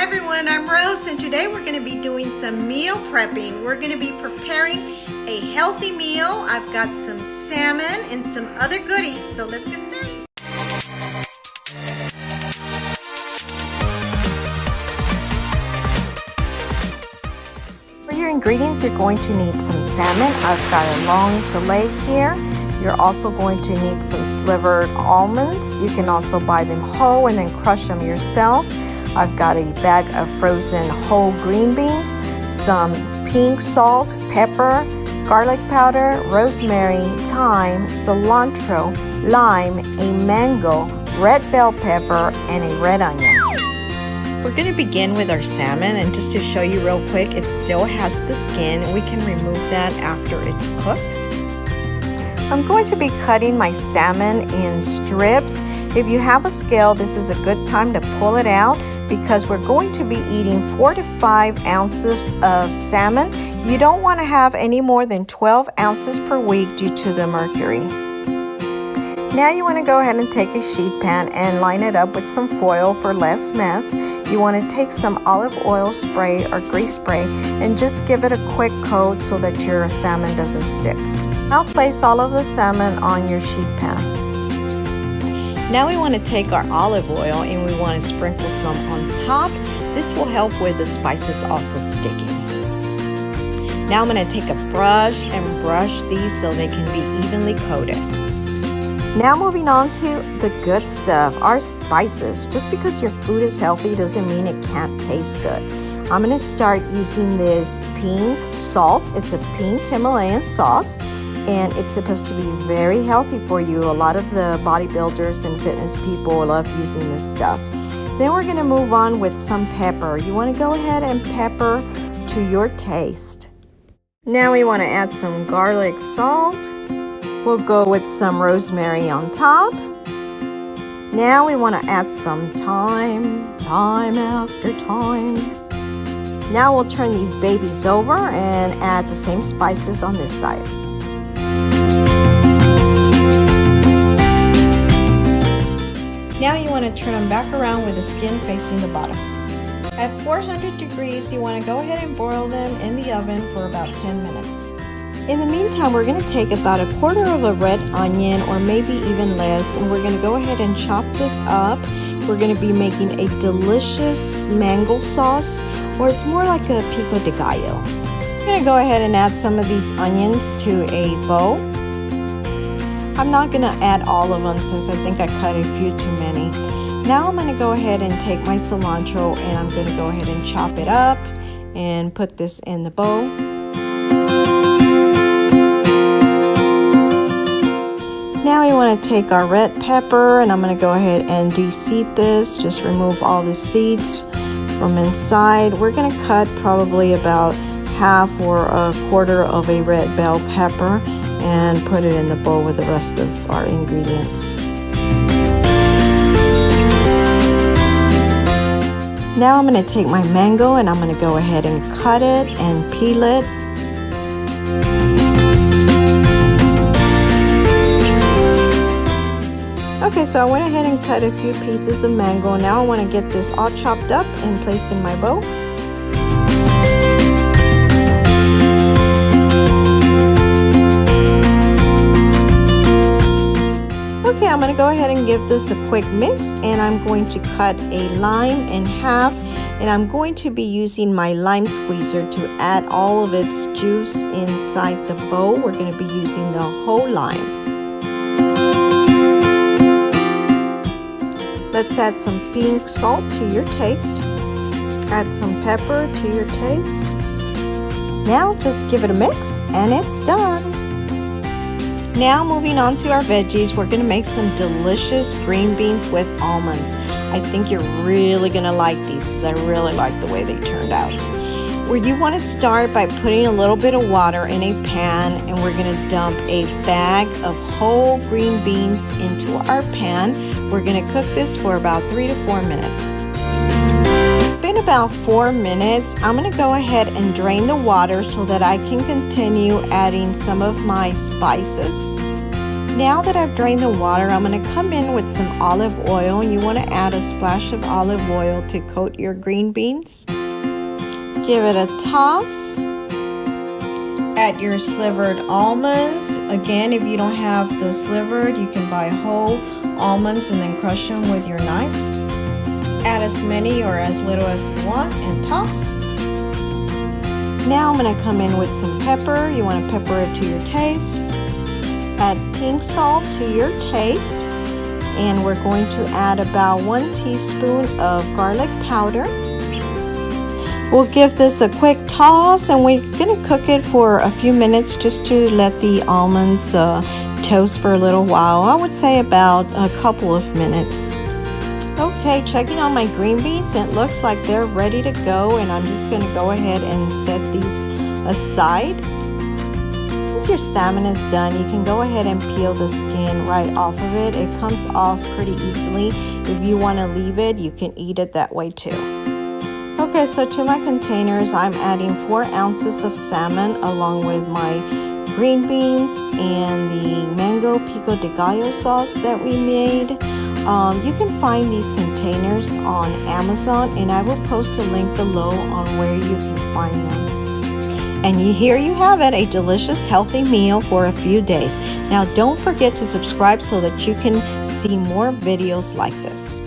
Hi everyone, I'm Rose, and today we're going to be doing some meal prepping. We're going to be preparing a healthy meal. I've got some salmon and some other goodies, so let's get started. For your ingredients, you're going to need some salmon. I've got a long fillet here. You're also going to need some slivered almonds. You can also buy them whole and then crush them yourself. I've got a bag of frozen whole green beans, some pink salt, pepper, garlic powder, rosemary, thyme, cilantro, lime, a mango, red bell pepper, and a red onion. We're going to begin with our salmon, and just to show you real quick, it still has the skin. We can remove that after it's cooked. I'm going to be cutting my salmon in strips. If you have a scale, this is a good time to pull it out because we're going to be eating 4 to 5 ounces of salmon. You don't want to have any more than 12 ounces per week due to the mercury. Now you want to go ahead and take a sheet pan and line it up with some foil for less mess. You want to take some olive oil spray or grease spray and just give it a quick coat so that your salmon doesn't stick. Now place all of the salmon on your sheet pan. Now we want to take our olive oil and we want to sprinkle some on top. This will help with the spices also sticking. Now I'm going to take a brush and brush these so they can be evenly coated. Now moving on to the good stuff, our spices. Just because your food is healthy doesn't mean it can't taste good. I'm going to start using this pink salt. It's a pink Himalayan sauce. And it's supposed to be very healthy for you. A lot of the bodybuilders and fitness people love using this stuff. Then we're going to move on with some pepper. You want to go ahead and pepper to your taste. Now we want to add some garlic salt. We'll go with some rosemary on top. Now we want to add some thyme after thyme. Now we'll turn these babies over and add the same spices on this side. Now you want to turn them back around with the skin facing the bottom. At 400 degrees, you want to go ahead and broil them in the oven for about 10 minutes. In the meantime, we're going to take about a quarter of a red onion or maybe even less, and we're going to go ahead and chop this up. We're going to be making a delicious mango sauce, or it's more like a pico de gallo. I'm going to go ahead and add some of these onions to a bowl. I'm not going to add all of them since I think I cut a few too many. Now I'm going to go ahead and take my cilantro and I'm going to go ahead and chop it up and put this in the bowl. Now we want to take our red pepper and I'm going to go ahead and de-seed this. Just remove all the seeds from inside. We're going to cut probably about half or a quarter of a red bell pepper and put it in the bowl with the rest of our ingredients. Now I'm going to take my mango and I'm going to go ahead and cut it and peel it. Okay, so I went ahead and cut a few pieces of mango. Now I want to get this all chopped up and placed in my bowl. Okay, I'm going to go ahead and give this a quick mix, and I'm going to cut a lime in half, and I'm going to be using my lime squeezer to add all of its juice inside the bowl. We're going to be using the whole lime. Let's add some pink salt to your taste. Add some pepper to your taste. Now just give it a mix, and it's done. Now moving on to our veggies, we're going to make some delicious green beans with almonds. I think you're really going to like these because I really like the way they turned out. Where you want to start by putting a little bit of water in a pan, and we're going to dump a bag of whole green beans into our pan. We're going to cook this for about 3 to 4 minutes. It's been about 4 minutes. I'm going to go ahead and drain the water so that I can continue adding some of my spices. Now that I've drained the water, I'm going to come in with some olive oil, and you want to add a splash of olive oil to coat your green beans. Give it a toss. Add your slivered almonds. Again, if you don't have the slivered, you can buy whole almonds and then crush them with your knife. Add as many or as little as you want and toss. Now I'm going to come in with some pepper. You want to pepper it to your taste. Add pink salt to your taste. And we're going to add about 1 teaspoon of garlic powder. We'll give this a quick toss, and we're going to cook it for a few minutes just to let the almonds toast for a little while. I would say about a couple of minutes. Okay, checking on my green beans, it looks like they're ready to go, and I'm just going to go ahead and set these aside. Once your salmon is done, you can go ahead and peel the skin right off of it. It comes off pretty easily. If you want to leave it, you can eat it that way too. Okay, so to my containers, I'm adding 4 ounces of salmon along with my green beans and the mango pico de gallo sauce that we made. You can find these containers on Amazon, and I will post a link below on where you can find them. And here you have it, a delicious, healthy meal for a few days. Now, don't forget to subscribe so that you can see more videos like this.